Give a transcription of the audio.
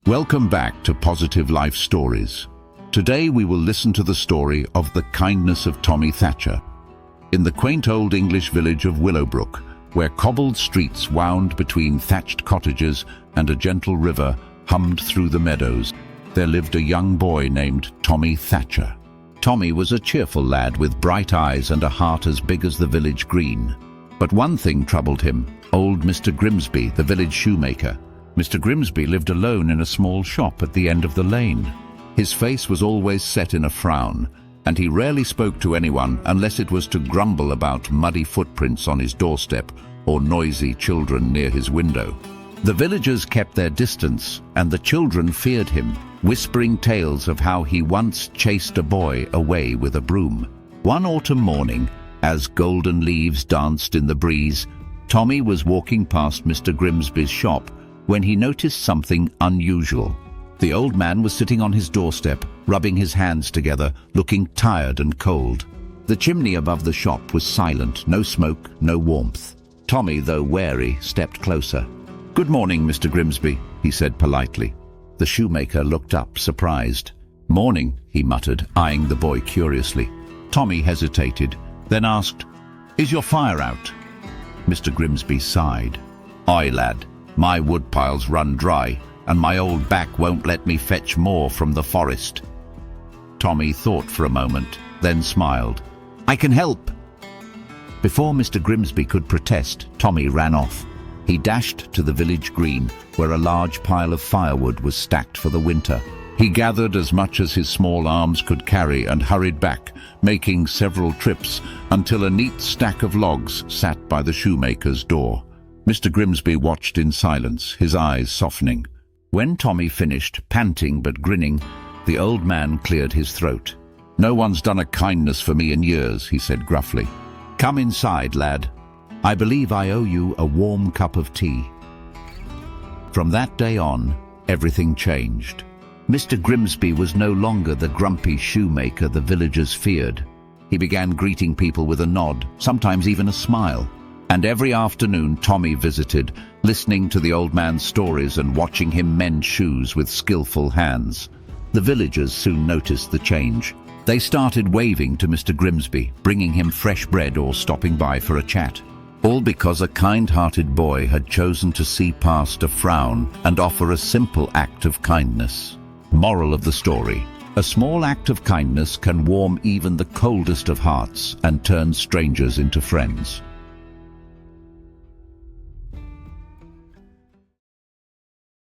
Welcome back to Positive Life Stories. Today we will listen to the story of the kindness of Tommy Thatcher. In the quaint old English village of Willowbrook, where cobbled streets wound between thatched cottages and a gentle river hummed through the meadows, there lived a young boy named Tommy Thatcher. Tommy was a cheerful lad with bright eyes and a heart as big as the village green. But one thing troubled him: old Mr. Grimsby, the village shoemaker. Mr. Grimsby lived alone in a small shop at the end of the lane. His face was always set in a frown, and he rarely spoke to anyone unless it was to grumble about muddy footprints on his doorstep or noisy children near his window. The villagers kept their distance, and the children feared him, whispering tales of how he once chased a boy away with a broom. One autumn morning, as golden leaves danced in the breeze, Tommy was walking past Mr. Grimsby's shop when he noticed something unusual. The old man was sitting on his doorstep, rubbing his hands together, looking tired and cold. The chimney above the shop was silent, no smoke, no warmth. Tommy, though wary, stepped closer. "Good morning, Mr. Grimsby," he said politely. The shoemaker looked up, surprised. "Morning," he muttered, eyeing the boy curiously. Tommy hesitated, then asked, "Is your fire out?" Mr. Grimsby sighed. "Aye, lad, my woodpiles run dry, and my old back won't let me fetch more from the forest." Tommy thought for a moment, then smiled. "I can help." Before Mr. Grimsby could protest, Tommy ran off. He dashed to the village green, where a large pile of firewood was stacked for the winter. He gathered as much as his small arms could carry and hurried back, making several trips until a neat stack of logs sat by the shoemaker's door. Mr. Grimsby watched in silence, his eyes softening. When Tommy finished, panting but grinning, the old man cleared his throat. "No one's done a kindness for me in years," he said gruffly. "Come inside, lad. I believe I owe you a warm cup of tea." From that day on, everything changed. Mr. Grimsby was no longer the grumpy shoemaker the villagers feared. He began greeting people with a nod, sometimes even a smile. And every afternoon Tommy visited, listening to the old man's stories and watching him mend shoes with skillful hands. The villagers soon noticed the change. They started waving to Mr. Grimsby, bringing him fresh bread or stopping by for a chat. All because a kind-hearted boy had chosen to see past a frown and offer a simple act of kindness. Moral of the story: a small act of kindness can warm even the coldest of hearts and turn strangers into friends.